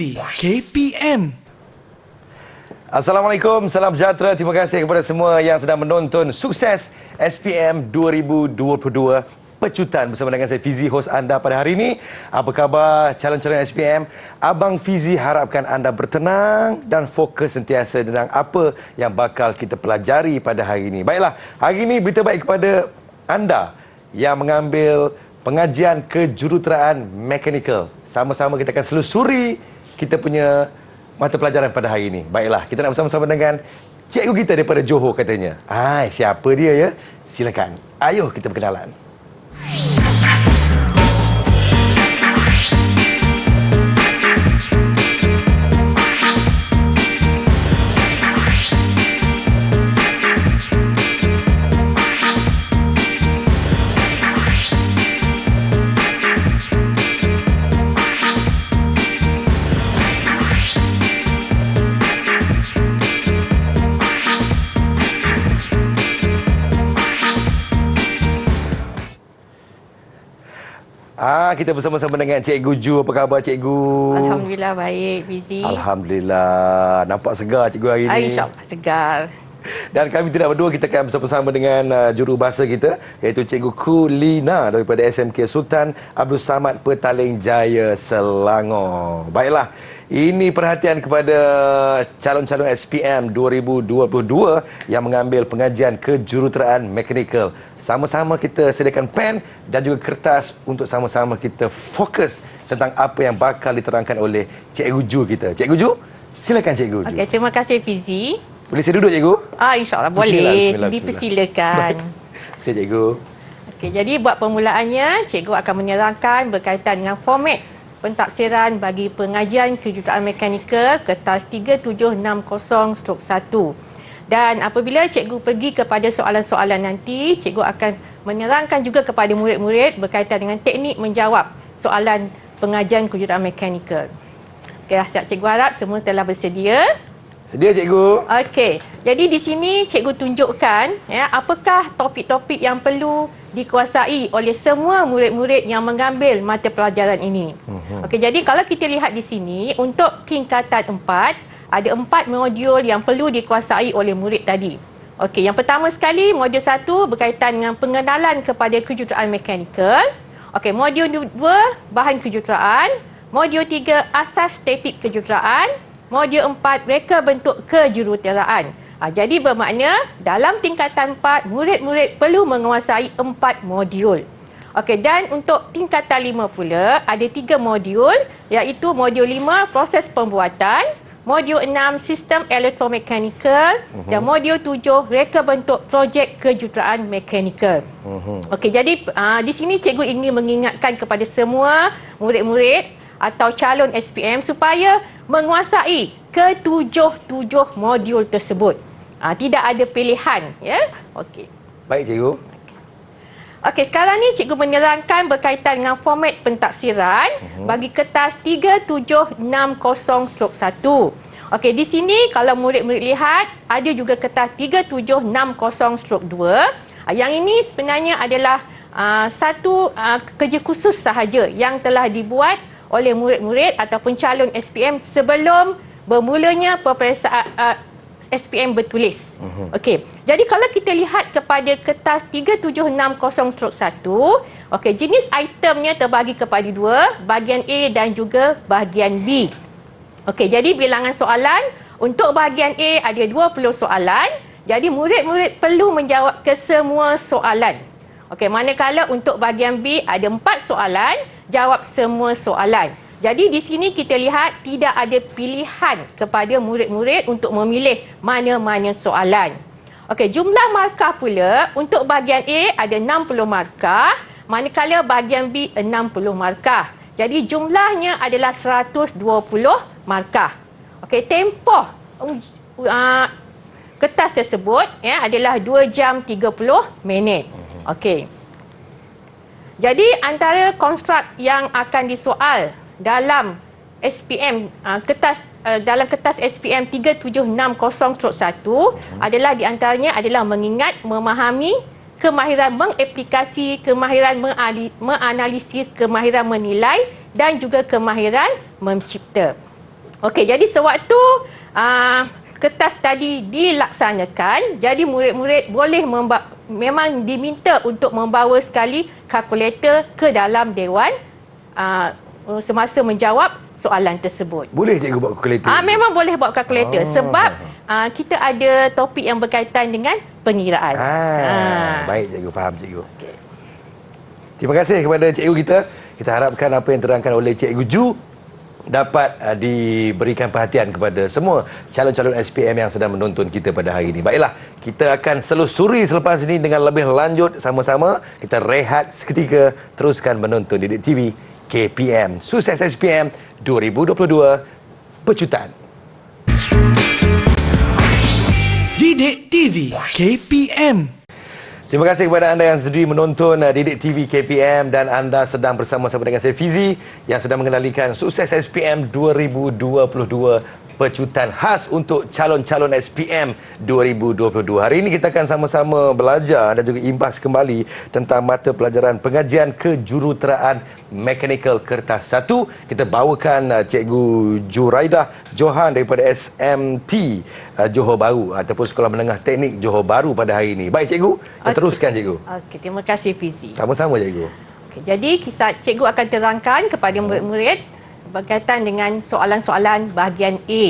TV KPM. Assalamualaikum, salam sejahtera. Terima kasih kepada semua yang sedang menonton Sukses SPM 2022 Pecutan bersama dengan saya Fizi, hos anda pada hari ini. Apa khabar calon-calon SPM? Abang Fizi harapkan anda bertenang dan fokus sentiasa tentang apa yang bakal kita pelajari pada hari ini. Baiklah, hari ini berita baik kepada anda yang mengambil pengajian kejuruteraan mekanikal. Sama-sama kita akan selusuri kita punya mata pelajaran pada hari ini. Baiklah, kita nak bersama-sama dengan cikgu kita daripada Johor katanya. Siapa dia ya? Silakan. Ayuh kita berkenalan. Kita bersama-sama dengan Cikgu Ju. Apa khabar Cikgu? Alhamdulillah baik, Fizi. Alhamdulillah. Nampak segar Cikgu hari ini. InsyaAllah segar. Dan kami tidak berdua, kita akan bersama-sama dengan jurubahasa kita, iaitu Cikgu Kulina daripada SMK Sultan Abdul Samad Petaling Jaya, Selangor. Baiklah, ini perhatian kepada calon-calon SPM 2022 yang mengambil pengajian kejuruteraan mekanikal. Sama-sama kita sediakan pen dan juga kertas untuk sama-sama kita fokus tentang apa yang bakal diterangkan oleh Cikgu Ju kita. Cikgu Ju, silakan Cikgu Ju. Okey, terima kasih Fizi. Boleh saya duduk Cikgu? InsyaAllah boleh. Dipersilakan. Saya Cikgu. Okey, jadi buat permulaannya, Cikgu akan menerangkan berkaitan dengan format pentafsiran bagi pengajian kejuruteraan mekanikal kertas 3760/1. Dan apabila Cikgu pergi kepada soalan-soalan nanti, Cikgu akan menerangkan juga kepada murid-murid berkaitan dengan teknik menjawab soalan pengajian kejuruteraan mekanikal. Okey, siap. Cikgu harap semua telah bersedia. Sedia Cikgu. Okey, jadi di sini Cikgu tunjukkan apakah topik-topik yang perlu dikuasai oleh semua murid-murid yang mengambil mata pelajaran ini. Okey, jadi kalau kita lihat di sini, untuk tingkatan 4, ada 4 modul yang perlu dikuasai oleh murid tadi. Okey, yang pertama sekali, modul 1 berkaitan dengan pengenalan kepada kejuruteraan mekanikal. Okey, modul 2, bahan kejuruteraan. Modul 3, asas statik kejuruteraan. Modul 4, reka bentuk kejuruteraan. Jadi bermakna dalam tingkatan 4, murid-murid perlu menguasai 4 modul. Okey, dan untuk tingkatan 5 pula, ada 3 modul, iaitu modul 5, proses pembuatan. Modul 6, sistem elektromekanikal. Dan modul 7, reka bentuk projek kejuruteraan mekanikal. Okey, jadi di sini cikgu ingin mengingatkan kepada semua murid-murid atau calon SPM supaya menguasai ke-7 modul tersebut. Tidak ada pilihan, ya. Okey. Baik Cikgu. Okey, sekarang ni cikgu menerangkan berkaitan dengan format pentafsiran bagi kertas 3760/1. Okey, di sini kalau murid-murid lihat, ada juga kertas 3760/2. Yang ini sebenarnya adalah satu kerja khusus sahaja yang telah dibuat oleh murid-murid ataupun calon SPM sebelum bermulanya peperiksaan SPM bertulis. Okey. Jadi kalau kita lihat kepada kertas 3760/1, okey, jenis itemnya terbagi kepada 2, bahagian A dan juga bahagian B. Okey, jadi bilangan soalan untuk bahagian A ada 20 soalan. Jadi murid-murid perlu menjawab ke semua soalan. Okey, manakala untuk bahagian B ada 4 soalan, jawab semua soalan. Jadi di sini kita lihat tidak ada pilihan kepada murid-murid untuk memilih mana-mana soalan. Okey, jumlah markah pula untuk bahagian A ada 60 markah, manakala bahagian B 60 markah. Jadi jumlahnya adalah 120 markah. Okey, tempoh kertas tersebut adalah 2 jam 30 minit. Okey. Jadi antara konstruk yang akan disoal dalam SPM dalam kertas SPM 3760/1 adalah di antaranya adalah mengingat, memahami, kemahiran mengaplikasi, kemahiran menganalisis, kemahiran menilai dan juga kemahiran mencipta. Okey, jadi sewaktu kertas tadi dilaksanakan, jadi murid-murid boleh memang diminta untuk membawa sekali kalkulator ke dalam dewan semasa menjawab soalan tersebut. Boleh cikgu buat kalkulator? Memang boleh buat kalkulator sebab kita ada topik yang berkaitan dengan pengiraan. Baik cikgu, faham cikgu. Okay. Terima kasih kepada cikgu kita. Kita harapkan apa yang terangkan oleh Cikgu Ju dapat diberikan perhatian kepada semua calon-calon SPM yang sedang menonton kita pada hari ini. Baiklah, kita akan selusuri selepas ini dengan lebih lanjut sama-sama. Kita rehat seketika, teruskan menonton Didik TV KPM. Sukses SPM 2022 Pecutan. Didik TV KPM. Terima kasih kepada anda yang sudi menonton Didik TV KPM dan anda sedang bersama-sama dengan saya Fizi yang sedang mengendalikan Sukses SPM 2022 Pecutan khas untuk calon-calon SPM 2022. Hari ini kita akan sama-sama belajar dan juga imbas kembali tentang mata pelajaran pengajian kejuruteraan Mechanical Kertas 1. Kita bawakan Cikgu Juraidah Johan daripada SMT Johor Bahru ataupun Sekolah Menengah Teknik Johor Bahru pada hari ini. Baik cikgu, kita teruskan cikgu. Okey, terima kasih Fizi. Sama-sama cikgu. Okey, jadi kisah cikgu akan terangkan kepada murid-murid berkaitan dengan soalan-soalan bahagian A.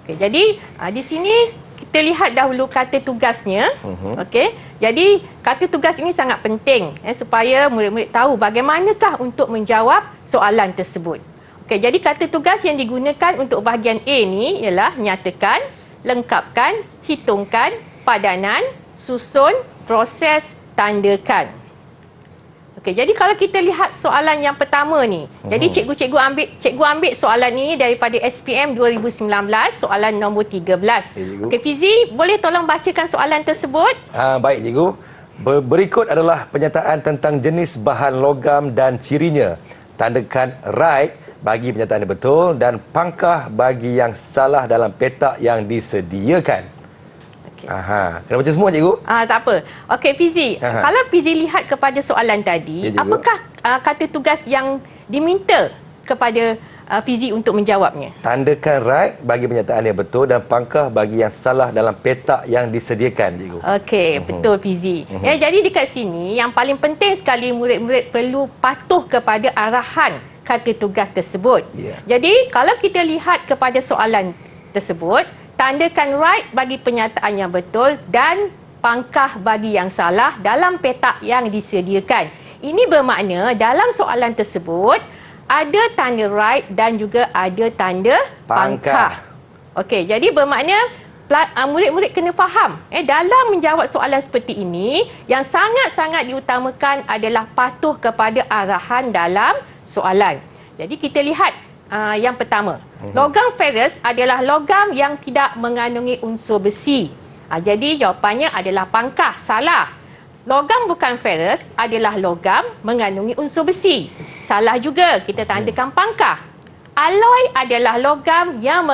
Okey, jadi di sini kita lihat dahulu kata tugasnya. Okey. Jadi kata tugas ini sangat penting supaya murid-murid tahu bagaimanakah untuk menjawab soalan tersebut. Okey, jadi kata tugas yang digunakan untuk bahagian A ni ialah nyatakan, lengkapkan, hitungkan, padanan, susun, proses, tandakan. Okey, jadi kalau kita lihat soalan yang pertama ni. Jadi cikgu ambil soalan ini daripada SPM 2019, soalan nombor 13. Okey, Fizi, boleh tolong bacakan soalan tersebut? Baik cikgu. Berikut adalah penyataan tentang jenis bahan logam dan cirinya. Tandakan right bagi penyataan yang betul dan pangkah bagi yang salah dalam petak yang disediakan. Kena baca semua cikgu? Tak apa. Okey Fizi, kalau Fizi lihat kepada soalan tadi, Ya, apakah kata tugas yang diminta kepada Fizi untuk menjawabnya? Tandakan right bagi penyataan yang betul dan pangkah bagi yang salah dalam petak yang disediakan cikgu. Okey, betul Fizi. Ya, jadi dekat sini yang paling penting sekali murid-murid perlu patuh kepada arahan kata tugas tersebut. Jadi kalau kita lihat kepada soalan tersebut, tandakan right bagi penyataan yang betul dan pangkah bagi yang salah dalam petak yang disediakan. Ini bermakna dalam soalan tersebut ada tanda right dan juga ada tanda pangkah. Okey, jadi bermakna murid-murid kena faham dalam menjawab soalan seperti ini yang sangat-sangat diutamakan adalah patuh kepada arahan dalam soalan. Jadi kita lihat yang pertama, logam ferrous adalah logam yang tidak mengandungi unsur besi. Jadi jawapannya adalah pangkah, salah. Logam bukan ferrous adalah logam mengandungi unsur besi. Salah juga, kita tandakan pangkah. Alloy adalah logam yang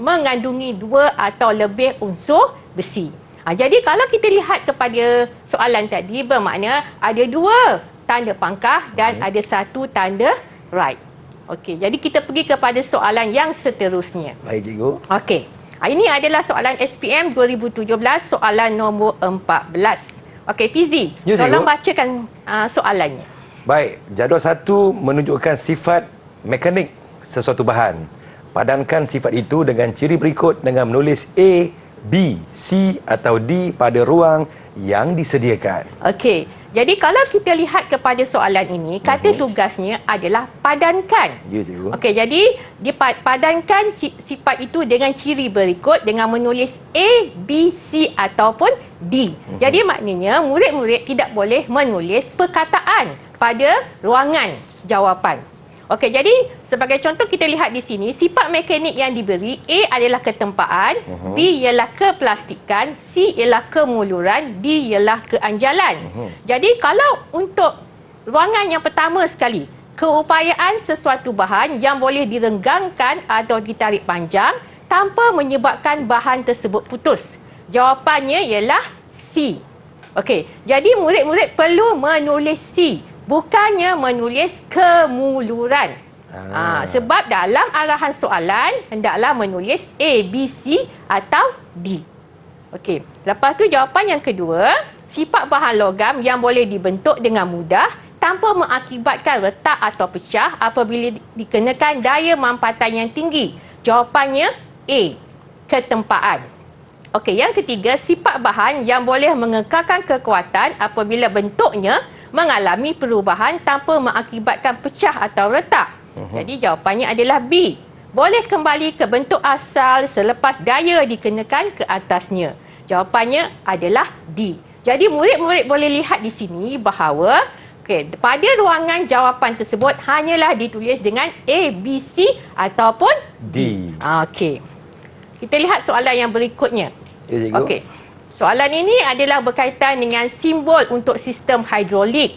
mengandungi 2 atau lebih unsur besi. Jadi kalau kita lihat kepada soalan tadi, bermakna ada 2 tanda pangkah dan ada 1 tanda right. Okey, jadi kita pergi kepada soalan yang seterusnya. Baik cikgu. Okey. Ini adalah soalan SPM 2017, soalan nombor 14. Okey, Fizi, tolong bacakan soalannya. Baik, jadual 1 menunjukkan sifat mekanik sesuatu bahan. Padankan sifat itu dengan ciri berikut dengan menulis A, B, C atau D pada ruang yang disediakan. Okey. Jadi kalau kita lihat kepada soalan ini, kata tugasnya adalah padankan. Ya, cikgu. Okey, jadi padankan sifat itu dengan ciri berikut dengan menulis A, B, C ataupun D. Jadi maknanya murid-murid tidak boleh menulis perkataan pada ruangan jawapan. Okey, jadi sebagai contoh kita lihat di sini, sifat mekanik yang diberi, A adalah ketempaan, B ialah keplastikan, C ialah kemuluran, D ialah keanjalan. Jadi kalau untuk ruangan yang pertama sekali, keupayaan sesuatu bahan yang boleh direnggangkan atau ditarik panjang tanpa menyebabkan bahan tersebut putus. Jawapannya ialah C. Okey, jadi murid-murid perlu menulis C. Bukannya menulis kemuluran. Sebab dalam arahan soalan hendaklah menulis A, B, C atau D. Okey. Lepas tu jawapan yang kedua, sifat bahan logam yang boleh dibentuk dengan mudah tanpa mengakibatkan retak atau pecah apabila dikenakan daya mampatan yang tinggi. Jawapannya A, ketempaan. Okey, yang ketiga, sifat bahan yang boleh mengekalkan kekuatan apabila bentuknya mengalami perubahan tanpa mengakibatkan pecah atau retak. Jadi jawapannya adalah B. Boleh kembali ke bentuk asal selepas daya dikenakan ke atasnya. Jawapannya adalah D. Jadi murid-murid boleh lihat di sini bahawa pada ruangan jawapan tersebut hanyalah ditulis dengan A, B, C ataupun D. Okey. Kita lihat soalan yang berikutnya. Ya, cikgu. Okey. Soalan ini adalah berkaitan dengan simbol untuk sistem hidrolik.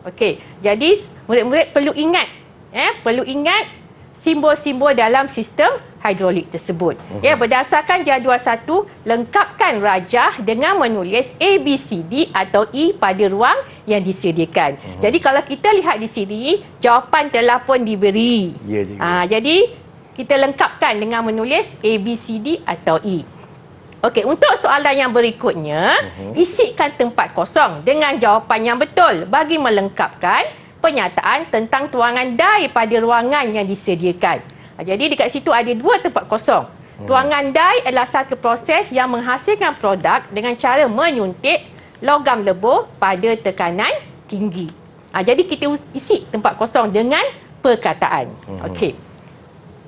Okey. Jadi murid-murid perlu ingat simbol-simbol dalam sistem hidrolik tersebut. Berdasarkan jadual 1, lengkapkan rajah dengan menulis A, B, C, D atau E pada ruang yang disediakan. Jadi kalau kita lihat di sini, jawapan telah pun diberi. Ya, cikgu. Jadi kita lengkapkan dengan menulis A, B, C, D atau E. Okey, untuk soalan yang berikutnya, isikan tempat kosong dengan jawapan yang betul bagi melengkapkan penyataan tentang tuangan dai pada ruangan yang disediakan. Jadi dekat situ ada 2 tempat kosong. Tuangan dai adalah satu proses yang menghasilkan produk dengan cara menyuntik logam lebur pada tekanan tinggi. Jadi kita isi tempat kosong dengan perkataan.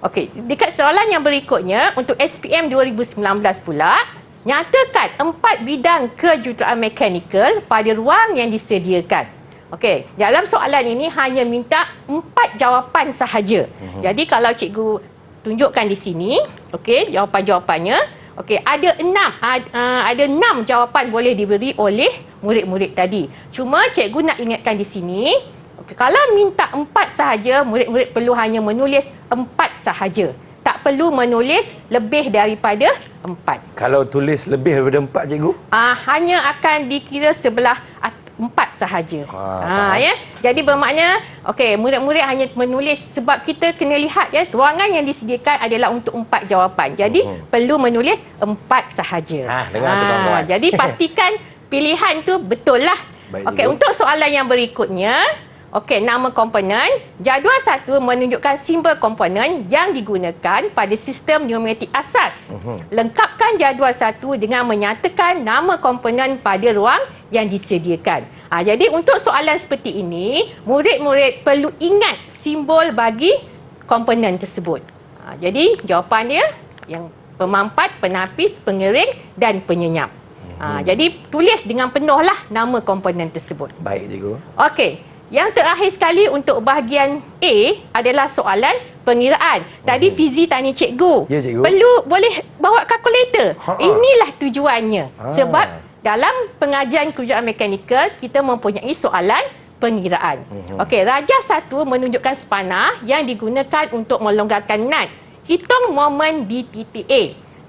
Okey, dekat soalan yang berikutnya untuk SPM 2019 pula, nyatakan 4 bidang kejuruteraan mekanikal pada ruang yang disediakan. Okey, dalam soalan ini hanya minta 4 jawapan sahaja. Jadi kalau cikgu tunjukkan di sini, okey, jawapan-jawapannya, okey, ada 6 jawapan boleh diberi oleh murid-murid tadi. Cuma cikgu nak ingatkan di sini, kalau minta 4 sahaja, murid-murid perlu hanya menulis 4 sahaja. Tak perlu menulis lebih daripada 4. Kalau tulis lebih daripada 4, cikgu? Hanya akan dikira sebelah 4 sahaja. Ya. Jadi bermakna, murid-murid hanya menulis sebab kita kena lihat ruangan yang disediakan adalah untuk 4 jawapan. Jadi perlu menulis 4 sahaja. Dengar tu kawan-kawan. Jadi pastikan pilihan tu betul lah. Baik, untuk soalan yang berikutnya, nama komponen. Jadual 1 menunjukkan simbol komponen yang digunakan pada sistem pneumatik asas. Lengkapkan jadual 1 dengan menyatakan nama komponen pada ruang yang disediakan. Jadi untuk soalan seperti ini, murid-murid perlu ingat simbol bagi komponen tersebut. Jadi jawapan dia yang pemampat, penapis, pengering dan penyenyap. Jadi tulis dengan penuhlah nama komponen tersebut. Baik, cikgu. Okey. Yang terakhir sekali untuk bahagian A adalah soalan pengiraan. Tadi Fizi tanya cikgu. Ya, cikgu. Boleh bawa kalkulator. Inilah tujuannya. Sebab dalam pengajian kejuruteraan mekanikal, kita mempunyai soalan pengiraan. Okey, rajah 1 menunjukkan spanner yang digunakan untuk melonggarkan nut. Hitung momen di titik A.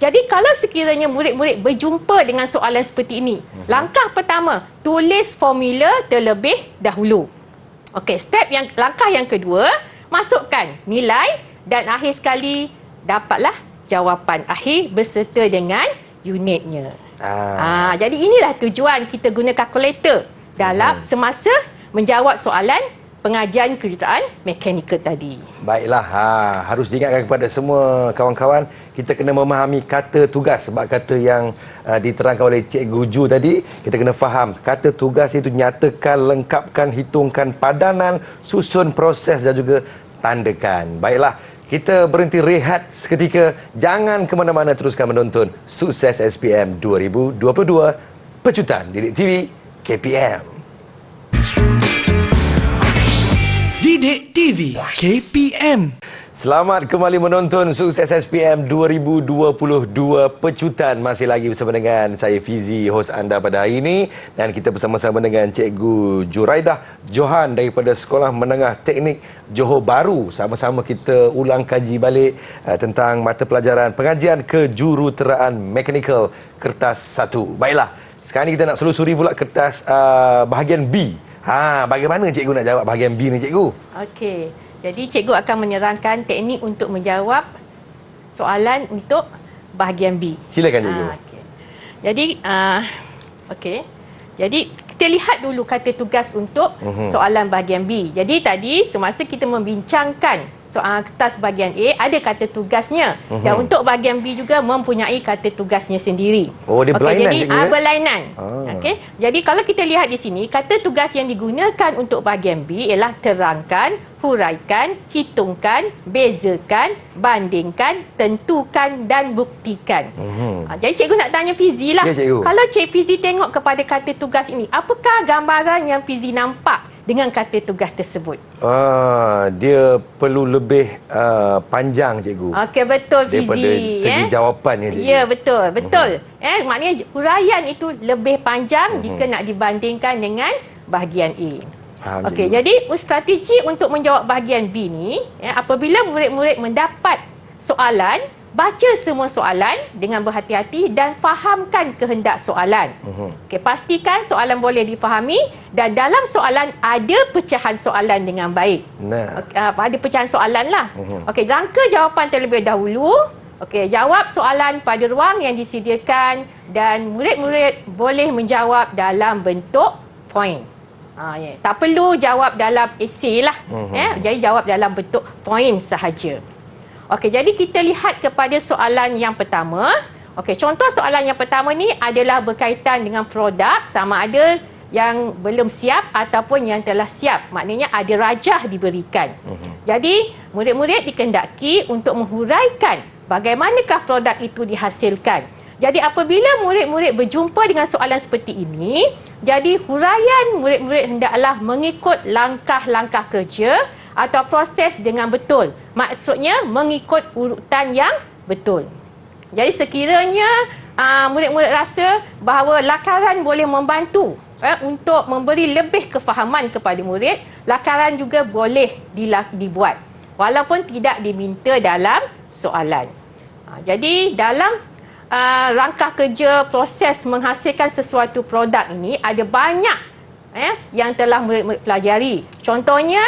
Jadi kalau sekiranya murid-murid berjumpa dengan soalan seperti ini, langkah pertama, tulis formula terlebih dahulu. Okey, langkah yang kedua, masukkan nilai dan akhir sekali dapatlah jawapan akhir beserta dengan unitnya. Jadi inilah tujuan kita guna kalkulator dalam semasa menjawab soalan pengajian kejuruteraan mekanikal tadi. Baiklah, harus diingatkan kepada semua kawan-kawan, kita kena memahami kata tugas. Sebab kata yang diterangkan oleh Cikgu Ju tadi, kita kena faham kata tugas itu nyatakan, lengkapkan, hitungkan padanan, susun proses dan juga tandakan. Baiklah, kita berhenti rehat seketika. Jangan ke mana-mana, teruskan menonton Sukses SPM 2022 Pecutan Didik TV KPM. Didik TV KPM. Selamat kembali menonton Sukses SPM 2022 Pecutan. Masih lagi bersama dengan saya Fizi, hos anda pada hari ini, dan kita bersama-sama dengan Cikgu Juraidah Johan daripada Sekolah Menengah Teknik Johor Bahru. Sama-sama kita ulang kaji balik tentang mata pelajaran pengajian kejuruteraan mekanikal kertas 1. Baiklah, sekarang ni kita nak selusuri pula kertas bahagian B. Bagaimana cikgu nak jawab bahagian B ni, cikgu? Okey. Jadi cikgu akan menerangkan teknik untuk menjawab soalan untuk bahagian B. Silakan cikgu. Okey. Jadi okey. Jadi kita lihat dulu kata tugas untuk soalan bahagian B. Jadi tadi semasa kita membincangkan soalan kertas bahagian A, ada kata tugasnya. Dan untuk bahagian B juga mempunyai kata tugasnya sendiri. Oh, dia berlainan, jadi cikgu, ya? berlainan. Okey. Jadi kalau kita lihat di sini, kata tugas yang digunakan untuk bahagian B ialah terangkan, huraikan, hitungkan, bezakan, bandingkan, tentukan dan buktikan. Jadi cikgu nak tanya Fizi lah. Ya, cikgu. Kalau Cik Fizi tengok kepada kata tugas ini, apakah gambaran yang Fizi nampak dengan kata tugas tersebut? Dia perlu lebih panjang, cikgu. Okey, betul Fizi. Daripada segi jawapannya, cikgu. Ya, betul. Betul. Maknanya huraian itu lebih panjang jika nak dibandingkan dengan bahagian A. Faham, Okey, cikgu. jadi strategi untuk menjawab bahagian B ni, apabila murid-murid mendapat soalan, baca semua soalan dengan berhati-hati dan fahamkan kehendak soalan. Okey, pastikan soalan boleh difahami dan dalam soalan ada pecahan soalan dengan baik. Nah. Ada pecahan soalan lah. Okey, rangka jawapan terlebih dahulu. Okey, jawab soalan pada ruang yang disediakan dan murid-murid boleh menjawab dalam bentuk poin. Tak perlu jawab dalam esei lah. Jadi jawab dalam bentuk poin sahaja. Okey, jadi kita lihat kepada soalan yang pertama. Okey, contoh soalan yang pertama ni adalah berkaitan dengan produk, sama ada yang belum siap ataupun yang telah siap. Maknanya ada rajah diberikan. Jadi, murid-murid dikehendaki untuk menghuraikan bagaimanakah produk itu dihasilkan. Jadi, apabila murid-murid berjumpa dengan soalan seperti ini, jadi huraian murid-murid hendaklah mengikut langkah-langkah kerja atau proses dengan betul. Maksudnya mengikut urutan yang betul. Jadi sekiranya murid-murid rasa bahawa lakaran boleh membantu untuk memberi lebih kefahaman kepada murid, lakaran juga boleh dibuat walaupun tidak diminta dalam soalan. Jadi dalam rangkah kerja proses menghasilkan sesuatu produk ini ada banyak yang telah murid-murid pelajari. Contohnya,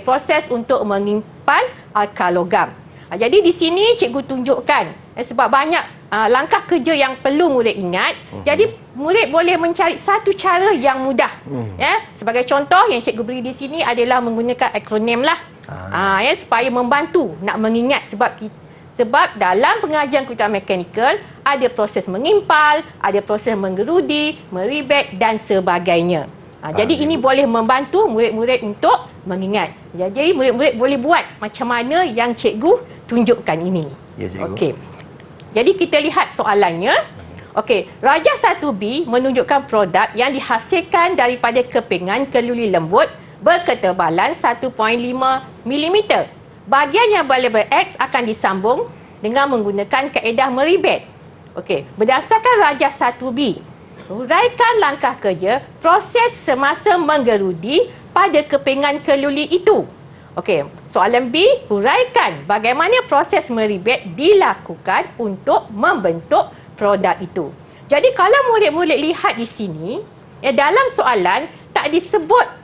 proses untuk menyimpan alkalogam. Jadi di sini cikgu tunjukkan sebab banyak langkah kerja yang perlu murid ingat. Jadi murid boleh mencari satu cara yang mudah. Sebagai contoh yang cikgu beri di sini adalah menggunakan akronim lah. Supaya membantu nak mengingat sebab dalam pengajian kejuruteraan mekanikal ada proses mengimpal, ada proses menggerudi, meribet dan sebagainya. Jadi ini boleh membantu murid-murid untuk mengingat. Jadi murid-murid boleh buat macam mana yang cikgu tunjukkan ini. Ya, cikgu. Okey. Jadi kita lihat soalannya. Okey, rajah 1B menunjukkan produk yang dihasilkan daripada kepingan keluli lembut berketebalan 1.5 mm. Bahagian yang berlabel X akan disambung dengan menggunakan kaedah meribet. Okey, berdasarkan rajah 1B, huraikan langkah kerja proses semasa menggerudi pada kepingan keluli itu. Okey, soalan B, huraikan bagaimana proses meribet dilakukan untuk membentuk produk itu. Jadi kalau murid-murid lihat di sini, dalam soalan tak disebut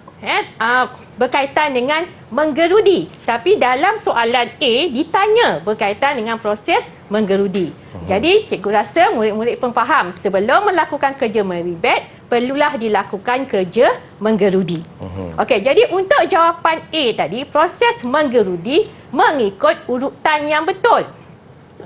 berkaitan dengan menggerudi, tapi dalam soalan A ditanya berkaitan dengan proses menggerudi. Jadi cikgu rasa murid-murid pun faham sebelum melakukan kerja meribet perlulah dilakukan kerja menggerudi. Okey, jadi untuk jawapan A tadi, proses menggerudi mengikut urutan yang betul.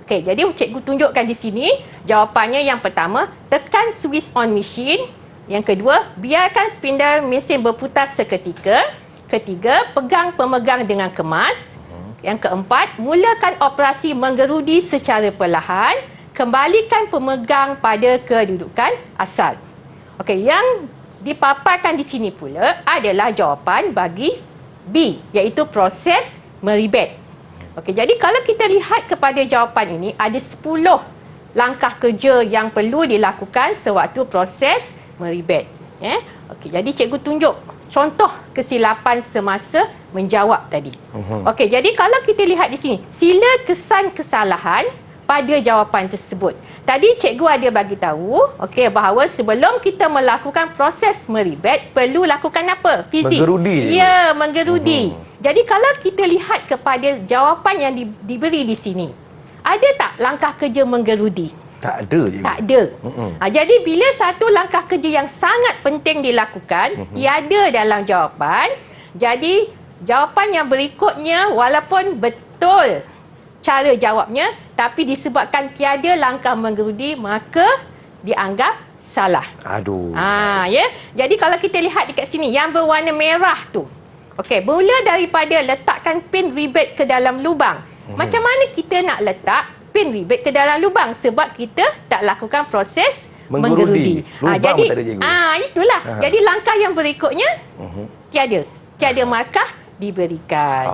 Okey, jadi cikgu tunjukkan di sini jawapannya. Yang pertama, tekan switch on machine. Yang kedua, biarkan spindle mesin berputar seketika. Ketiga, pegang pemegang dengan kemas. Yang keempat, mulakan operasi menggerudi secara perlahan. Kembalikan pemegang pada kedudukan asal. Okey, yang dipaparkan di sini pula adalah jawapan bagi B, iaitu proses meribet. Okey, jadi kalau kita lihat kepada jawapan ini, ada 10 langkah kerja yang perlu dilakukan sewaktu proses meribet. Okey, jadi cikgu tunjuk contoh kesilapan semasa menjawab tadi. Okey, jadi kalau kita lihat di sini, sila kesan kesalahan pada jawapan tersebut. tadi cikgu ada bagi tahu bahawa sebelum kita melakukan proses meribet perlu lakukan apa? Fizik. Menggerudi. Ya, menggerudi. Jadi kalau kita lihat kepada jawapan yang diberi di sini, ada tak langkah kerja menggerudi? Tak ada je. Tak ada. Jadi bila satu langkah kerja yang sangat penting dilakukan tiada dalam jawapan, jadi jawapan yang berikutnya walaupun betul cara jawabnya, tapi disebabkan tiada langkah menggerudi, maka dianggap salah. Aduh. Ya. Jadi kalau kita lihat dekat sini yang berwarna merah tu. Mula daripada letakkan pin ribet ke dalam lubang. Macam mana kita nak letak pin ribet ke dalam lubang? Sebab kita tak lakukan proses menggerudi. Lubang Jadi tak ada, cikgu. itulah. Jadi langkah yang berikutnya tiada markah diberikan.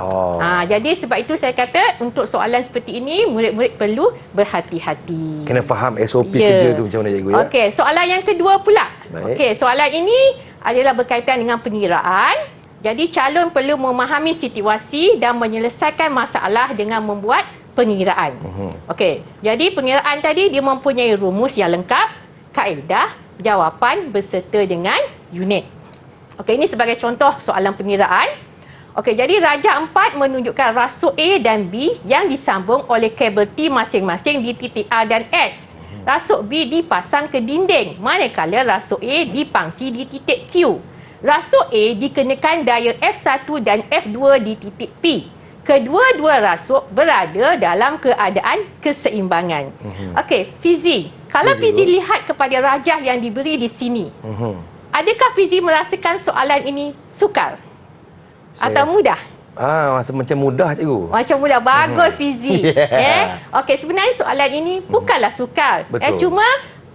Jadi sebab itu saya kata untuk soalan seperti ini murid-murid perlu berhati-hati. Kena faham SOP kerja tu macam mana, cikgu, ya? Soalan yang kedua pula. Baik. Soalan ini adalah berkaitan dengan pengiraan. Jadi calon perlu memahami situasi dan menyelesaikan masalah dengan membuat pengiraan. Jadi pengiraan tadi dia mempunyai rumus yang lengkap, kaedah, jawapan berserta dengan unit. Ini sebagai contoh soalan pengiraan. Jadi rajah 4 menunjukkan rasuk A dan B yang disambung oleh kabel T masing-masing di titik A dan S. Rasuk B dipasang ke dinding, manakala rasuk A dipangsi di titik Q. Rasuk A dikenakan daya F1 dan F2 di titik P. Kedua-dua rasuk berada dalam keadaan keseimbangan. Fizi. Kalau Fizi lihat kepada rajah yang diberi di sini, adakah Fizi merasakan soalan ini sukar? Atau mudah? Macam mudah, cikgu. Macam mudah. Bagus, Fizi. Sebenarnya soalan ini bukanlah sukar. Cuma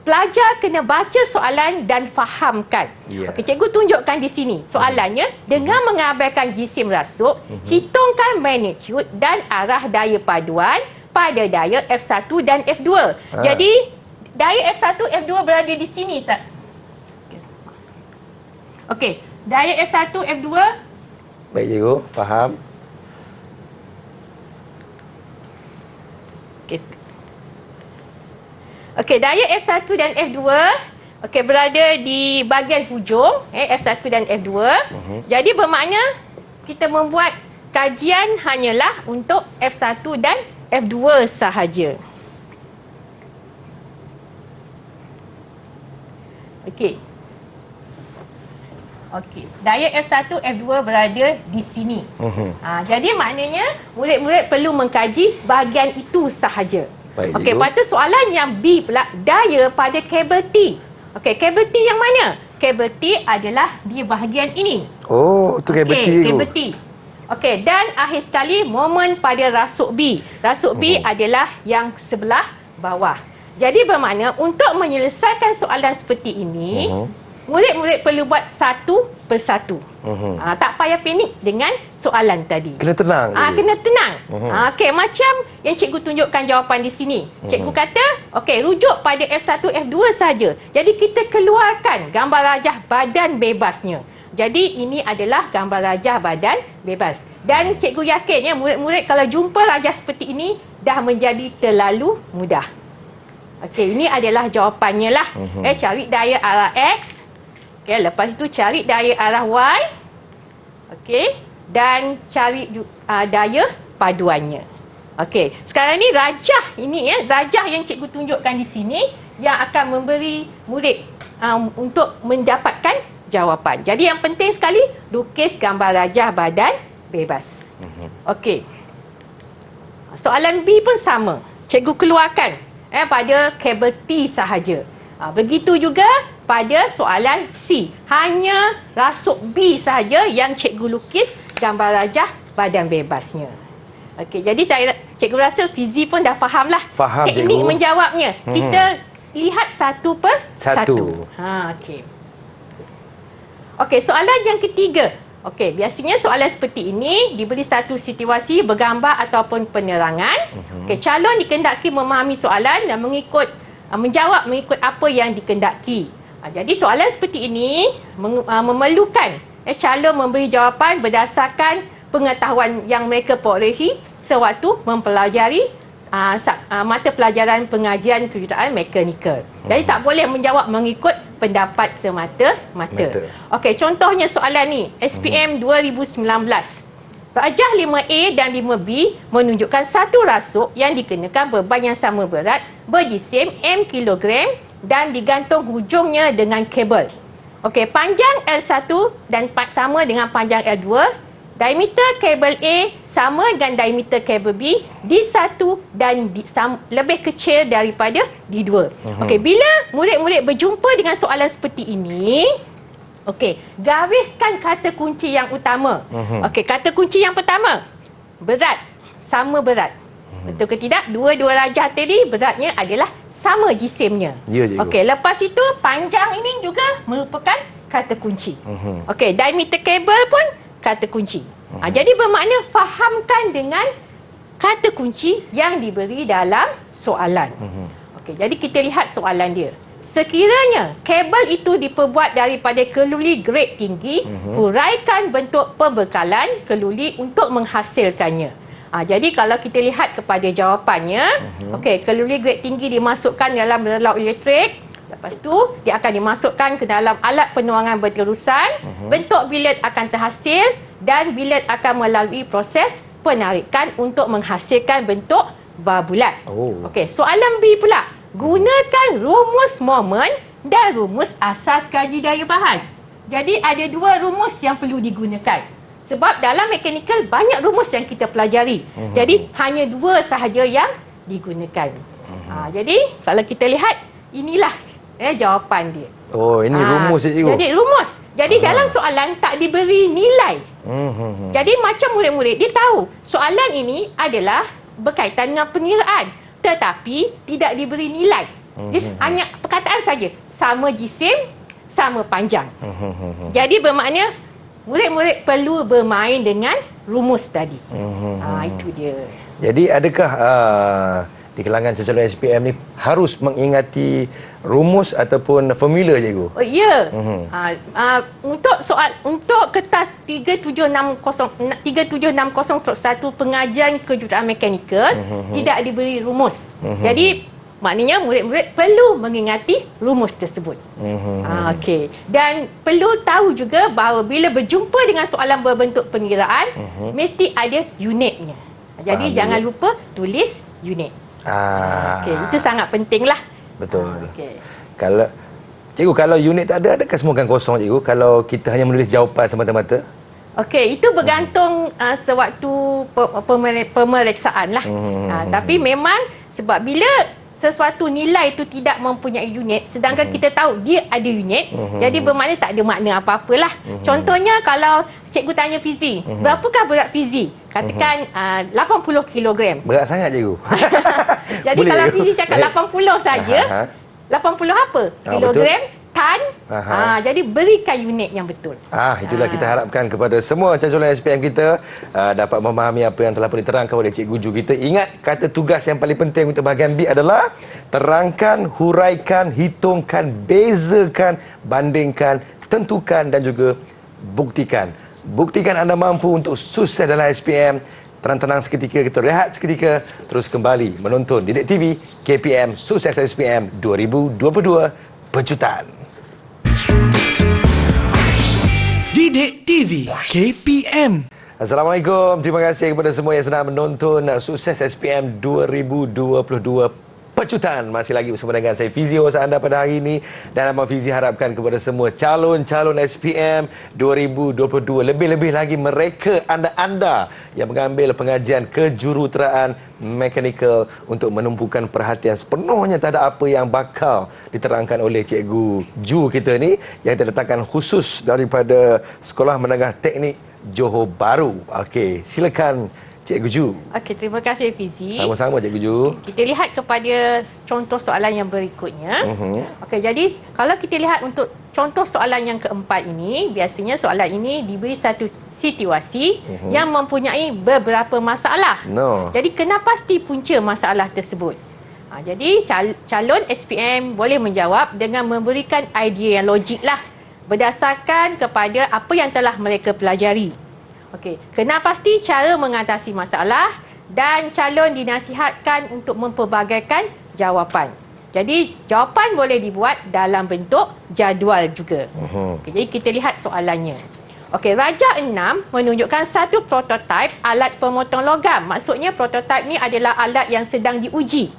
pelajar kena baca soalan dan fahamkan. Cikgu tunjukkan di sini. Soalannya, dengan mengabaikan jisim rasuk, hitungkan magnitude dan arah daya paduan pada daya F1 dan F2. Jadi, daya F1, F2 berada di sini, Ustaz. Daya F1, F2. Baik, cikgu. Faham. Daya F1 dan F2 berada di bahagian hujung, F1 dan F2. Jadi bermakna kita membuat kajian hanyalah untuk F1 dan F2 sahaja. Daya F1, F2 berada di sini. Jadi maknanya murid-murid perlu mengkaji bahagian itu sahaja. Lepas tu soalan yang B pula, daya pada kabel T. Kabel T yang mana? Kabel T adalah di bahagian ini. Itu kabel T. Kabel T. Dan akhir sekali momen pada rasuk B. Rasuk B adalah yang sebelah bawah. Jadi bermakna untuk menyelesaikan soalan seperti ini, murid-murid perlu buat satu persatu. Tak payah panik dengan soalan tadi. Kena tenang. Kena tenang. Macam yang cikgu tunjukkan jawapan di sini. Cikgu kata, rujuk pada F1, F2 saja. Jadi kita keluarkan gambar rajah badan bebasnya. Jadi ini adalah gambar rajah badan bebas. Dan cikgu yakin murid-murid kalau jumpa rajah seperti ini dah menjadi terlalu mudah. Ini adalah jawapannya lah. Cari daya arah X. Lepas itu cari daya arah Y. Dan cari daya paduannya. Sekarang ni rajah ini rajah yang cikgu tunjukkan di sini yang akan memberi murid untuk mendapatkan jawapan. Jadi yang penting sekali lukis gambar rajah badan bebas. Soalan B pun sama. Cikgu keluarkan pada kabel T sahaja. Begitu juga pada soalan C. Hanya rasuk B sahaja yang cikgu lukis gambar rajah badan bebasnya. Jadi cikgu rasa Fizi pun dah fahamlah teknik menjawabnya. Kita lihat satu per satu. Soalan yang ketiga. Biasanya soalan seperti ini diberi satu situasi bergambar ataupun penerangan. Calon dikendaki memahami soalan dan menjawab mengikut apa yang dikendaki. Jadi soalan seperti ini memerlukan calon memberi jawapan berdasarkan pengetahuan yang mereka perolehi sewaktu mempelajari mata pelajaran pengajian kejuruteraan mekanikal. Jadi tak boleh menjawab mengikut pendapat semata-mata. Okey, contohnya soalan ni, SPM 2019. Rajah 5A dan 5B menunjukkan satu rasuk yang dikenakan beban yang sama berat, berjisim M kilogram dan digantung hujungnya dengan kabel. Okey, panjang L1 dan sama dengan panjang L2. Diameter kabel A sama dengan diameter kabel B, D1 dan lebih kecil daripada D2. Okey, bila murid-murid berjumpa dengan soalan seperti ini, okey, gariskan kata kunci yang utama. Okey, kata kunci yang pertama, berat, sama berat. Betul ke tidak? Dua-dua rajah tadi beratnya adalah sama jisimnya. Ya, cikgu. Okey, lepas itu panjang ini juga merupakan kata kunci. Okey, diameter kabel pun kata kunci. Jadi bermakna fahamkan dengan kata kunci yang diberi dalam soalan. Okey, jadi kita lihat soalan dia. Sekiranya kabel itu diperbuat daripada keluli grade tinggi, huraikan bentuk pembekalan keluli untuk menghasilkannya. Jadi kalau kita lihat kepada jawapannya, okey, keluli grade tinggi dimasukkan dalam relau elektrik. Lepas tu, dia akan dimasukkan ke dalam alat penuangan berterusan. Bentuk bilet akan terhasil dan bilet akan melalui proses penarikan untuk menghasilkan bentuk bar bulat. Okey, soalan B pula. Gunakan rumus momen dan rumus asas kaji daya bahan. Jadi ada dua rumus yang perlu digunakan. Sebab dalam mekanikal banyak rumus yang kita pelajari. Jadi hanya dua sahaja yang digunakan. Jadi kalau kita lihat, inilah jawapan dia. Oh, ini rumus cikgu. Jadi rumus. Jadi dalam soalan tak diberi nilai. Jadi macam murid-murid dia tahu soalan ini adalah berkaitan dengan pengiraan, tetapi tidak diberi nilai. Dia hanya perkataan saja. Sama jisim, sama panjang. Jadi bermakna murid-murid perlu bermain dengan rumus tadi. Itu dia. Jadi adakah di kalangan calon SPM ni harus mengingati rumus ataupun formula cikgu? Oh ya. Untuk kertas 3760/1 pengajian kejuruteraan mekanikal tidak diberi rumus. Jadi maknanya murid-murid perlu mengingati rumus tersebut. Okey. Dan perlu tahu juga bahawa bila berjumpa dengan soalan berbentuk pengiraan, mesti ada unitnya. Jadi jangan lupa tulis unit. Okey, itu sangat penting lah. Betul. Kalau cikgu, kalau unit tak ada, adakah semua akan kosong cikgu kalau kita hanya menulis jawapan semata-mata? Okey, itu bergantung sewaktu pemeriksaan lah. Tapi memang sebab bila sesuatu nilai itu tidak mempunyai unit, sedangkan kita tahu dia ada unit, jadi bermakna tak ada makna apa-apalah. Contohnya kalau cikgu tanya fizi, berapakah berat fizi? Katakan 80 kilogram. Berat sangat cikgu. Jadi boleh, kalau cikgu? fizi cakap 80 saja, 80 apa? Kilogram, tan. Jadi berikan unit yang betul. Itulah kita harapkan kepada semua calon SPM kita dapat memahami apa yang telah pun diterangkan oleh Cikgu Ju kita. Ingat, kata tugas yang paling penting untuk bahagian B adalah terangkan, huraikan, hitungkan, bezakan, bandingkan, tentukan dan juga buktikan. Buktikan anda mampu untuk sukses dalam SPM. Tenang-tenang seketika, kita rehat seketika, terus kembali menonton Didik TV KPM Sukses SPM 2022 Pejutan. Didik TV KPM. Assalamualaikum. Terima kasih kepada semua yang sedang menonton Sukses SPM 2022 Pejutan. Masih lagi bersama dengan saya Fizi, host anda pada hari ini. Dan Abang Fizi harapkan kepada semua calon-calon SPM 2022, lebih-lebih lagi mereka anda-anda yang mengambil pengajian kejuruteraan mekanikal untuk menumpukan perhatian sepenuhnya terhadap apa yang bakal diterangkan oleh Cikgu Ju kita ni yang terletakkan khusus daripada Sekolah Menengah Teknik Johor Bahru. Okey, silakan Cikgu Ju. Okey, terima kasih Fizi. Sama-sama Cikgu Ju. Kita lihat kepada contoh soalan yang berikutnya. Okey, jadi kalau kita lihat untuk contoh soalan yang keempat ini, biasanya soalan ini diberi satu situasi yang mempunyai beberapa masalah. Jadi kena pasti punca masalah tersebut. Jadi calon SPM boleh menjawab dengan memberikan idea yang logik lah berdasarkan kepada apa yang telah mereka pelajari. Okey, kena pasti cara mengatasi masalah dan calon dinasihatkan untuk mempelbagaikan jawapan. Jadi jawapan boleh dibuat dalam bentuk jadual juga. Okey, jadi kita lihat soalannya. Okey, Raja 6 menunjukkan satu prototipe alat pemotong logam. Maksudnya prototipe ni adalah alat yang sedang diuji.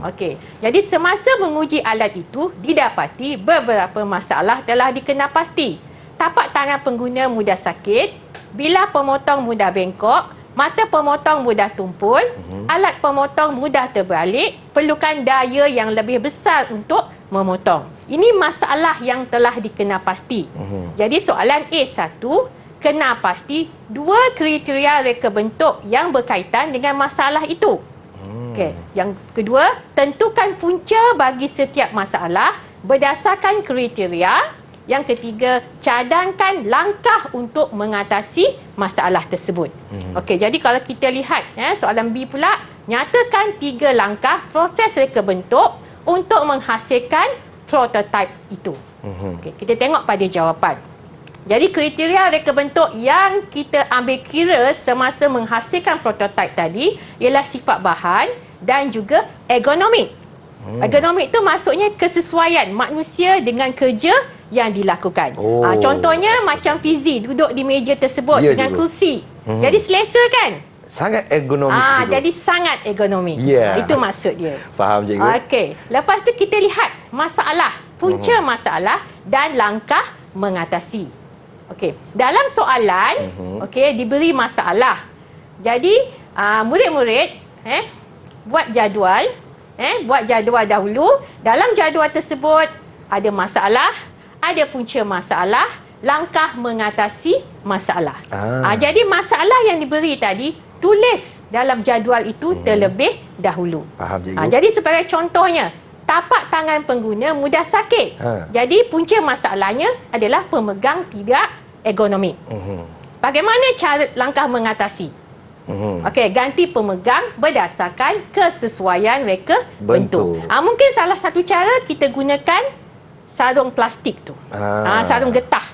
Okey, jadi semasa menguji alat itu didapati beberapa masalah telah dikenal pasti. Tapak tangan pengguna mudah sakit, bilah pemotong mudah bengkok, mata pemotong mudah tumpul, alat pemotong mudah terbalik, perlukan daya yang lebih besar untuk memotong. Ini masalah yang telah dikenal pasti. Jadi soalan A1, kenal pasti dua kriteria reka bentuk yang berkaitan dengan masalah itu. Okey. Yang kedua, tentukan punca bagi setiap masalah berdasarkan kriteria. Yang ketiga, cadangkan langkah untuk mengatasi masalah tersebut. Okey, jadi kalau kita lihat soalan B pula, nyatakan 3 langkah proses reka bentuk untuk menghasilkan prototipe itu. Okey, kita tengok pada jawapan. Jadi kriteria reka bentuk yang kita ambil kira semasa menghasilkan prototipe tadi ialah sifat bahan dan juga ergonomik. Ergonomik itu maksudnya kesesuaian manusia dengan kerja yang dilakukan. Contohnya macam Fizi duduk di meja tersebut dengan kursi. Jadi selesa kan? Sangat ergonomik cikgu. Jadi sangat ergonomik. Itu maksud dia. Faham cikgu. Okey. Lepas tu kita lihat masalah, punca masalah dan langkah mengatasi. Okey. Dalam soalan, okey, diberi masalah. Jadi murid-murid buat jadual, buat jadual dahulu. Dalam jadual tersebut ada masalah, ada punca masalah, langkah mengatasi masalah. Jadi masalah yang diberi tadi tulis dalam jadual itu terlebih dahulu. Faham cikgu. Jadi sebagai contohnya, tapak tangan pengguna mudah sakit. Jadi punca masalahnya adalah pemegang tidak ergonomik. Bagaimana cara langkah mengatasi? Okey, ganti pemegang berdasarkan kesesuaian reka bentuk. Mungkin salah satu cara kita gunakan sarung plastik tu. Sarung getah.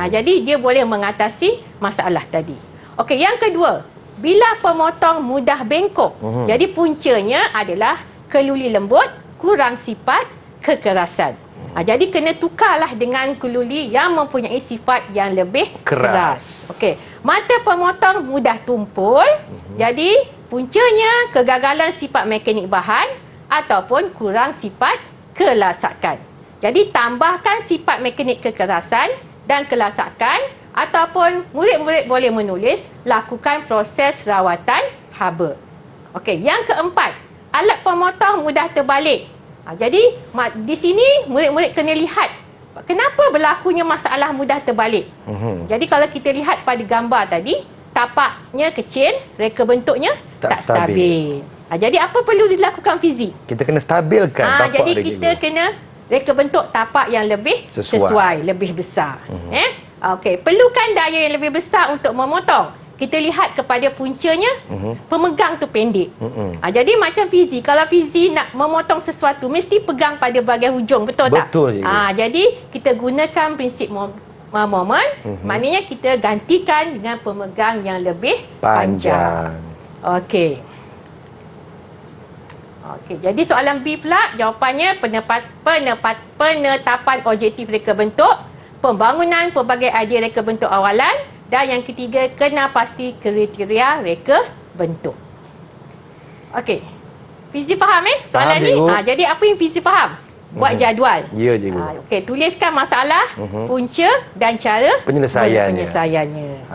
Jadi dia boleh mengatasi masalah tadi. Okey, yang kedua, bilah pemotong mudah bengkok. Jadi puncanya adalah keluli lembut, kurang sifat kekerasan. Jadi kena tukarlah dengan keluli yang mempunyai sifat yang lebih keras. Okey, mata pemotong mudah tumpul. Jadi puncanya kegagalan sifat mekanik bahan ataupun kurang sifat kelasakan. Jadi tambahkan sifat mekanik kekerasan dan kelasakan ataupun murid-murid boleh menulis lakukan proses rawatan haba. Okey, yang keempat, alat pemotong mudah terbalik. Jadi di sini murid-murid kena lihat kenapa berlakunya masalah mudah terbalik. Jadi kalau kita lihat pada gambar tadi, tapaknya kecil, reka bentuknya tak stabil. Jadi apa perlu dilakukan Fizi? Kita kena stabilkan tapak jadi dia. Kita kena reka bentuk tapak yang lebih sesuai lebih besar. Okey, perlukan daya yang lebih besar untuk memotong. Kita lihat kepada puncanya, pemegang tu pendek. Jadi macam Fizi, kalau Fizi nak memotong sesuatu mesti pegang pada bahagian hujung, betul tak? Betul. Jadi kita gunakan prinsip moment, maknanya kita gantikan dengan pemegang yang lebih panjang. Okey. Jadi soalan B pula, jawapannya penetapan objektif reka bentuk, pembangunan pelbagai idea reka bentuk awalan, dan yang ketiga, kena pasti kriteria reka bentuk. Okey. Fizi faham soalan ni? Jadi apa yang Fizi faham? Buat jadual. Ya, cikgu. Okey, tuliskan masalah, punca dan cara penyelesaiannya.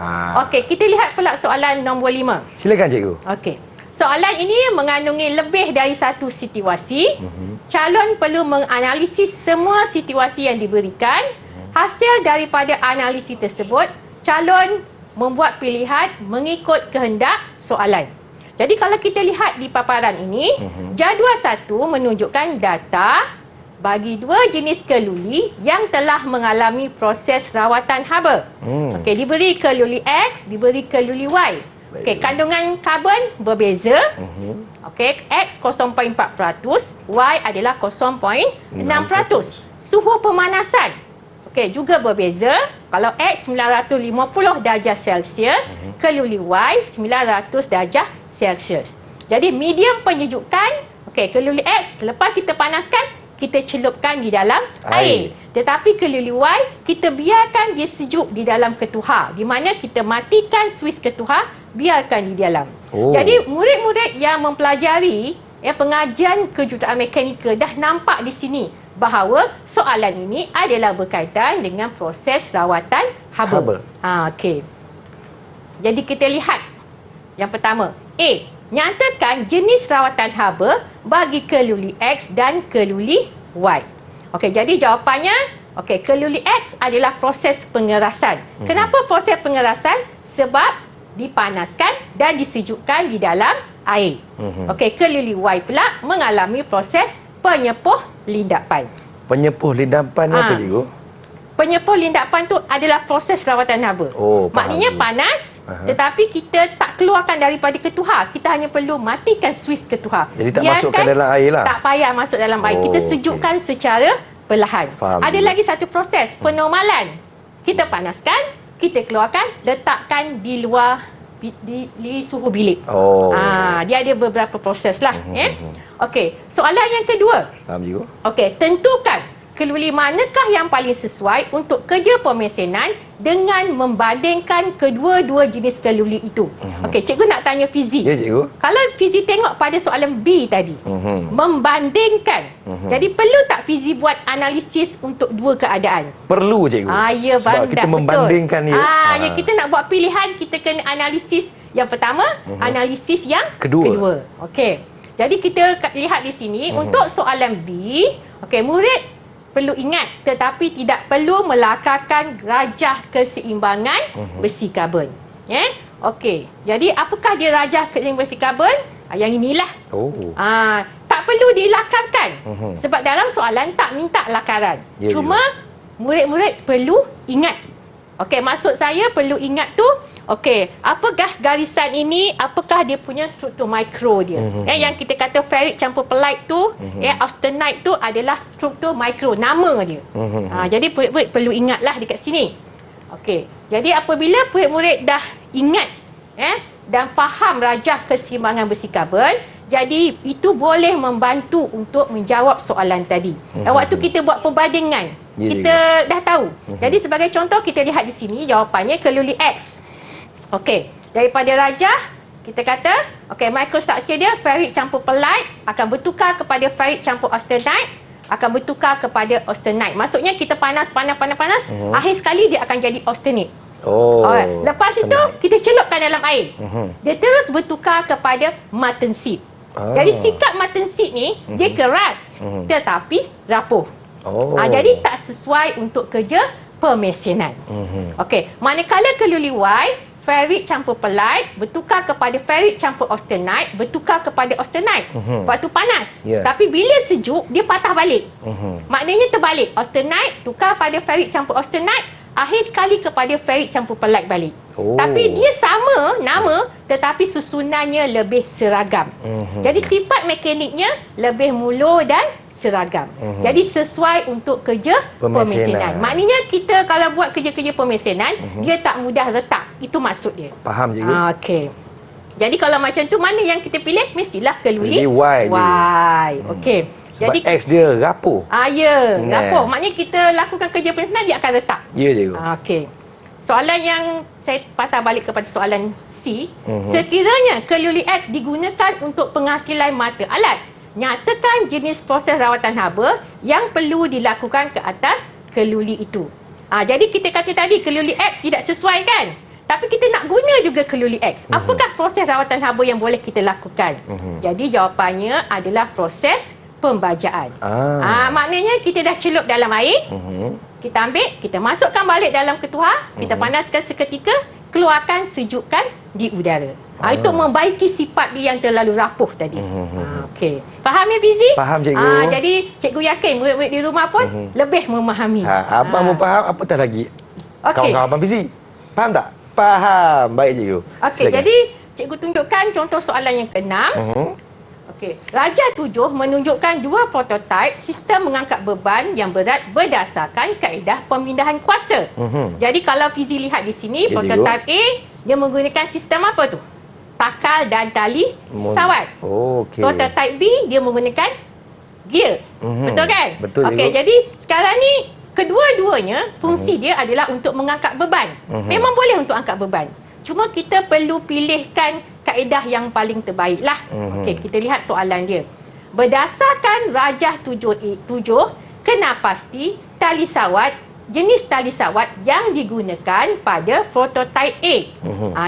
Okey, kita lihat pula soalan nombor 5. Silakan cikgu. Okey. Soalan ini mengandungi lebih dari satu situasi. Calon perlu menganalisis semua situasi yang diberikan. Hasil daripada analisis tersebut, calon membuat pilihan mengikut kehendak soalan. Jadi kalau kita lihat di paparan ini, jadual 1 menunjukkan data bagi 2 jenis keluli yang telah mengalami proses rawatan haba. Okey, diberi keluli X, diberi keluli Y. Okey, kandungan karbon berbeza. Okey, X 0.4%, Y adalah 0.6%. Suhu pemanasan juga berbeza. Kalau X 950 darjah Celsius, keluli Y 900 darjah Celsius. Jadi medium penyejukan, okey, keluli X lepas kita panaskan, kita celupkan di dalam air. Tetapi keluli Y, kita biarkan dia sejuk di dalam ketuhar. Di mana kita matikan suis ketuhar, biarkan di dalam. Jadi murid-murid yang mempelajari pengajian kejuruteraan mekanikal dah nampak di sini bahawa soalan ini adalah berkaitan dengan proses rawatan haba. Okey. Jadi kita lihat yang pertama, A. Nyatakan jenis rawatan haba bagi keluli X dan keluli Y. Okey, jadi jawapannya, okey, keluli X adalah proses pengerasan. Kenapa proses pengerasan? Sebab dipanaskan dan disejukkan di dalam air. Okey, keluli Y pula mengalami proses penyepuh lindapan. Penyepuh lindapan apa cikgu? Penyepuh lindapan tu adalah proses rawatan haba. Maknanya panas, tetapi kita tak keluarkan daripada ketuhar. Kita hanya perlu matikan suis ketuhar. Jadi tak masukkan dalam air lah? Tak payah masuk dalam air. Kita sejukkan secara perlahan. Ada lagi satu proses, penormalan. Kita panaskan, kita keluarkan, letakkan di luar di suhu bilik. Dia ada beberapa proses lah. Okey, soalan yang kedua. Faham cikgu? Okey, tentukan keluli manakah yang paling sesuai untuk kerja pemesanan dengan membandingkan kedua-dua jenis keluli itu. Okey, cikgu nak tanya Fizi. Ya, cikgu. Kalau Fizi tengok pada soalan B tadi, membandingkan. Jadi perlu tak Fizi buat analisis untuk dua keadaan? Perlu, cikgu. Ya, sebab kita membandingkan dia. Ya, kita nak buat pilihan, kita kena analisis yang pertama, analisis yang kedua. Okey. Jadi kita lihat di sini untuk soalan B, okey, murid perlu ingat tetapi tidak perlu melakarkan rajah keseimbangan besi karbon. Okey. Jadi apakah dia rajah keseimbangan besi karbon? Yang inilah. Tak perlu dilakarkan. Sebab dalam soalan tak minta lakaran. Cuma murid-murid perlu ingat. Okey, maksud saya perlu ingat tu, okey, apakah garisan ini, apakah dia punya struktur mikro dia. Yang kita kata ferrit campur pelat tu, austenite tu adalah struktur mikro, nama dia. Jadi murid-murid perlu ingatlah dekat sini. Okey, jadi apabila murid-murid dah ingat dan faham rajah keseimbangan besi karbon, jadi itu boleh membantu untuk menjawab soalan tadi. Waktu kita buat perbandingan, kita dah tahu. Jadi sebagai contoh, kita lihat di sini jawapannya keluli X. Okey, daripada rajah kita kata, okey, microstructure dia ferrit campur pelat akan bertukar kepada ferrit campur austenite, akan bertukar kepada austenite. Maksudnya kita panas, akhir sekali dia akan jadi austenite. Lepas itu kita celupkan dalam air. Dia terus bertukar kepada martensit. Jadi sikap martensit ni dia keras tetapi rapuh. Jadi tak sesuai untuk kerja pemesanan. Okey, manakala keluli Y, ferrit campur pelat bertukar kepada ferrit campur austenite, bertukar kepada austenite. Waktu panas. Tapi bila sejuk dia patah balik. Maknanya terbalik. Austenite tukar pada ferrit campur austenite, akhir sekali kepada ferrit campur pelat balik. Tapi dia sama nama tetapi susunannya lebih seragam. Jadi sifat mekaniknya lebih mulu dan seragam. Jadi sesuai untuk kerja pemesanan. Maknanya kita kalau buat kerja-kerja pemesanan, dia tak mudah retak. Itu maksud dia. Faham, cikgu? Okey. Jadi kalau macam tu, mana yang kita pilih? Mestilah keluli Y. Okey. Sebab jadi X dia rapuh. Rapuh. Maknanya kita lakukan kerja pemesanan, dia akan retak. Ya, cikgu. Okey. Soalan yang saya patah balik kepada soalan C. Sekiranya keluli X digunakan untuk penghasilan mata alat, nyatakan jenis proses rawatan haba yang perlu dilakukan ke atas keluli itu. Jadi kita kata tadi keluli X tidak sesuai kan? Tapi kita nak guna juga keluli X. Apakah proses rawatan haba yang boleh kita lakukan? Jadi jawapannya adalah proses pembajaan. Maknanya kita dah celup dalam air, kita ambil, kita masukkan balik dalam ketuhar, kita panaskan seketika, keluarkan, sejukkan di udara. Itu membaiki sifat dia yang terlalu rapuh tadi. Okey. Faham ya Fizi? Faham, cikgu. Jadi cikgu yakin murid-murid di rumah pun lebih memahami. Abang faham, apatah lagi Okey. kawan-kawan Abang Fizi. Faham tak? Faham. Baik, cikgu. Okey, jadi cikgu tunjukkan contoh soalan yang ke-6. Okey, Rajah 7 menunjukkan dua prototipe sistem mengangkat beban yang berat berdasarkan kaedah pemindahan kuasa. Jadi kalau Fizi lihat di sini, prototipe A dia menggunakan sistem apa tu? takal dan tali sawat. Oh, okey. Prototype B dia menggunakan gear. Betul kan? Betul, Okey, cikgu. jadi sekarang ni kedua-duanya fungsi dia adalah untuk mengangkat beban. Memang boleh untuk angkat beban. Cuma kita perlu pilihkan kaedah yang paling terbaik lah. Okey, kita lihat soalan dia. Berdasarkan Rajah 7, kena pasti tali sawat jenis tali sawat yang digunakan pada prototype A.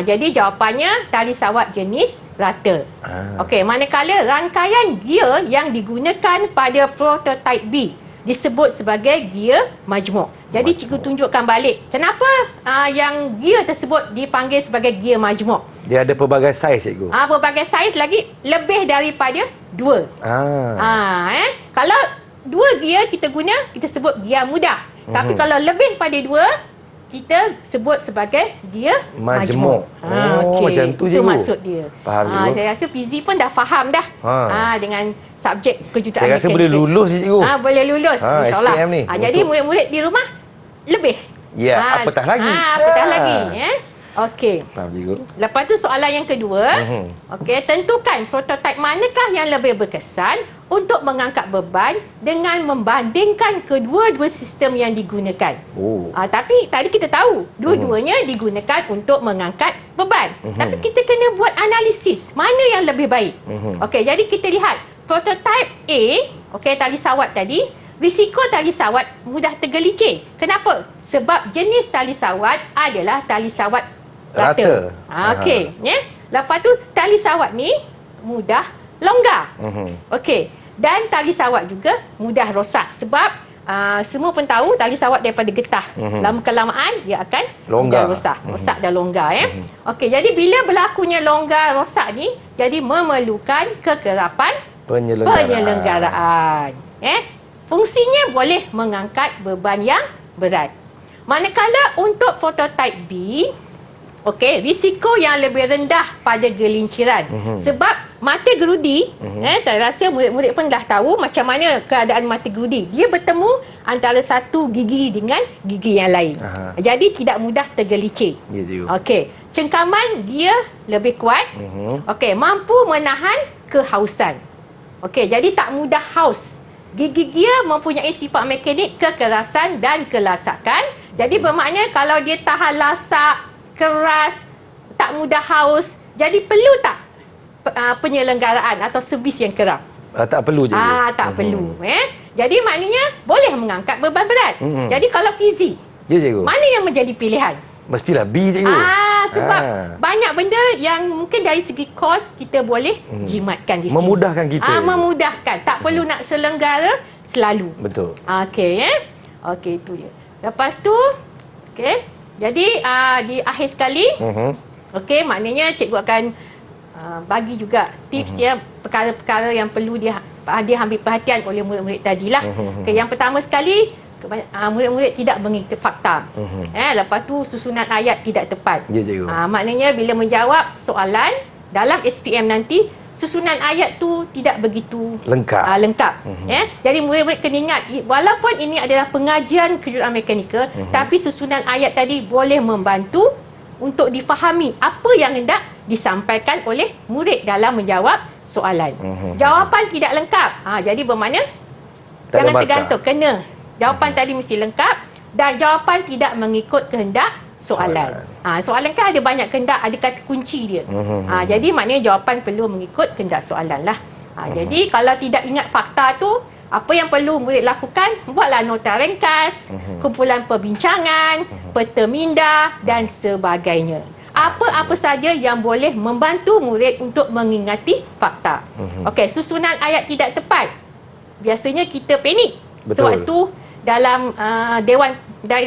Jadi jawapannya tali sawat jenis rata. Okey, manakala rangkaian gear yang digunakan pada prototype B disebut sebagai gear majmuk. Jadi cikgu tunjukkan balik kenapa yang gear tersebut dipanggil sebagai gear majmuk. Dia ada pelbagai saiz, cikgu. Berbagai saiz lagi lebih daripada 2. Kalau 2 gear kita guna, kita sebut gear mudah. Tapi kalau lebih pada 2, kita sebut sebagai gear majmuk. Macam tu je. Itu maksud dia. Faham cikgu. Saya rasa PZ pun dah faham dah. Dengan subjek kejutaan Saya rasa mekanikal. boleh lulus je, cikgu. Boleh lulus, insyaAllah. SPM ni. Jadi murid-murid di rumah lebih. Ya, apatah lagi. Apatah lagi. Okey. Faham, cikgu. Lepas tu soalan yang kedua. Okey, tentukan prototype manakah yang lebih berkesan untuk mengangkat beban dengan membandingkan kedua-dua sistem yang digunakan. Tapi tadi kita tahu dua-duanya digunakan untuk mengangkat beban. Tapi kita kena buat analisis mana yang lebih baik. Okey, jadi kita lihat prototype A, okey, tali sawat tadi, risiko tali sawat mudah tergelicir. Kenapa? Sebab jenis tali sawat adalah tali sawat rata. Okey, ya. Lepas tu tali sawat ni mudah longgar. Okey. Dan tali sawat juga mudah rosak sebab semua pun tahu tali sawat daripada getah. Lama-kelamaan dia akan mudah rosak. Rosak dan longgar, ya. Okey, jadi bila berlakunya longgar rosak ni, jadi memerlukan kekerapan penyelenggaraan. Fungsinya boleh mengangkat beban yang berat. Manakala untuk prototype B, okey, risiko yang lebih rendah pada gelinciran. Sebab mata gerudi, saya rasa murid-murid pun dah tahu macam mana keadaan mata gerudi. Dia bertemu antara satu gigi dengan gigi yang lain. Jadi tidak mudah tergelicir. Ya, cikgu. Okey, cengkaman dia lebih kuat. Okey, mampu menahan kehausan. Okey, jadi tak mudah haus. Gigi dia mempunyai sifat mekanik kekerasan dan kelasakan. Jadi bermakna kalau dia tahan lasak, keras, tak mudah haus, jadi perlu tak penyelenggaraan atau servis yang kerap? Tak perlu je. Tak perlu. Jadi maknanya boleh mengangkat beban berat. Jadi kalau fizik, Ya, cikgu. mana yang menjadi pilihan? Mestilah B, cikgu. Sebab banyak benda yang mungkin dari segi kos kita boleh jimatkan di sini. Memudahkan kita. Memudahkan. Tak perlu nak selenggara selalu. Betul. Okey, Okey, itu dia. Lepas tu, okey. Jadi di akhir sekali, okey, maknanya cikgu akan bagi juga tips ya, perkara-perkara yang perlu dia ambil perhatian oleh murid-murid tadilah. Okay, yang pertama sekali, murid-murid tidak mengikuti fakta. Lepas tu susunan ayat tidak tepat. Ya, cikgu. Maknanya bila menjawab soalan dalam SPM nanti, susunan ayat tu tidak begitu lengkap. Jadi murid-murid kena ingat, walaupun ini adalah pengajian kejuruteraan mekanikal, tapi susunan ayat tadi boleh membantu untuk difahami apa yang hendak disampaikan oleh murid dalam menjawab soalan. Jawapan tidak lengkap. Jadi bermakna jangan tergantung, kena jawapan tadi mesti lengkap dan jawapan tidak mengikut kehendak soalan. Soalan kan ada banyak kehendak, ada kata kunci dia. Jadi maknanya jawapan perlu mengikut kehendak soalan lah. Jadi kalau tidak ingat fakta tu, apa yang perlu murid lakukan? Buatlah nota ringkas, kumpulan perbincangan, peta minda dan sebagainya. Apa-apa saja yang boleh membantu murid untuk mengingati fakta. Okey, susunan ayat tidak tepat. Biasanya kita panik sewaktu dalam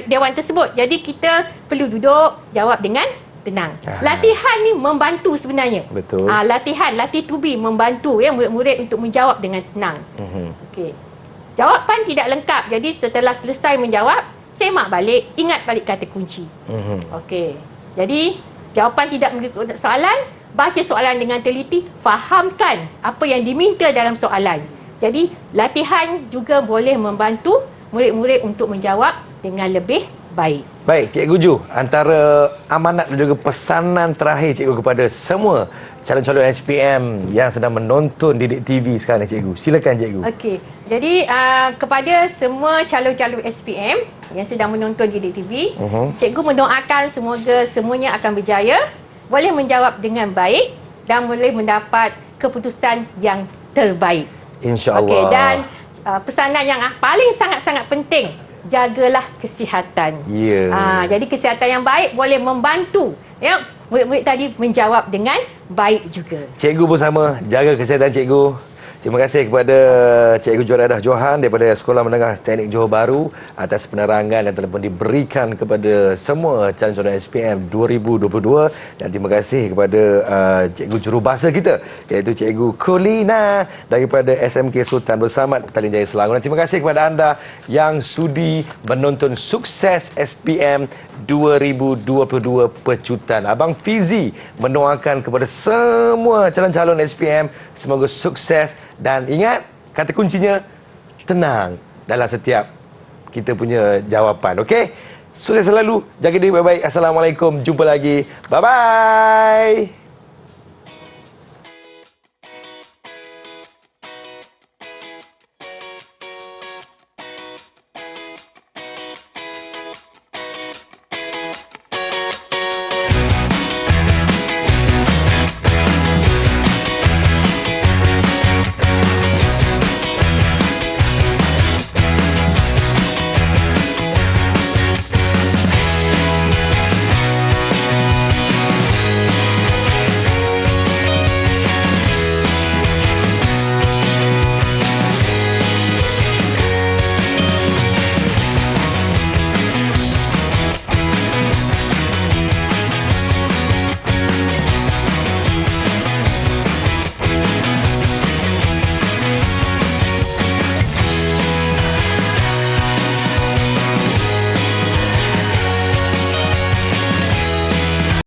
dewan tersebut. Jadi kita perlu duduk jawab dengan tenang. Latihan ni membantu sebenarnya. Betul. Latih to be membantu ya murid-murid untuk menjawab dengan tenang. Okey. Jawapan tidak lengkap. Jadi setelah selesai menjawab, semak balik, ingat balik kata kunci. Okey. Jadi jawapan tidak mengikut soalan, baca soalan dengan teliti, fahamkan apa yang diminta dalam soalan. Jadi latihan juga boleh membantu murid-murid untuk menjawab dengan lebih baik. Baik, Cikgu Ju, antara amanat dan juga pesanan terakhir Cikgu kepada semua calon-calon SPM yang sedang menonton Didik TV sekarang ni, cikgu. Silakan, cikgu. Okey. Jadi kepada semua calon-calon SPM yang sedang menonton Didik TV, cikgu mendoakan semoga semuanya akan berjaya, boleh menjawab dengan baik dan boleh mendapat keputusan yang terbaik. InsyaAllah. Okey, dan pesanan yang paling sangat-sangat penting, jagalah kesihatan. Ya. Jadi kesihatan yang baik boleh membantu murid-murid tadi menjawab dengan baik juga. Cikgu pun sama, jaga kesihatan cikgu. Terima kasih kepada Cikgu Juaradah Johan daripada Sekolah Menengah Teknik Johor Bahru atas penerangan yang telah pun diberikan kepada semua calon-calon SPM 2022, dan terima kasih kepada Cikgu Jurubahasa kita iaitu Cikgu Kolina daripada SMK Sultan Bersamad, Petaling Jaya, Selangor. Dan terima kasih kepada anda yang sudi menonton Sukses SPM 2022 Pecutan. Abang Fizi mendoakan kepada semua calon-calon SPM semoga sukses, dan ingat kata kuncinya tenang dalam setiap kita punya jawapan. Okey? Sukses selalu, jaga diri baik-baik. Assalamualaikum, jumpa lagi. Bye bye.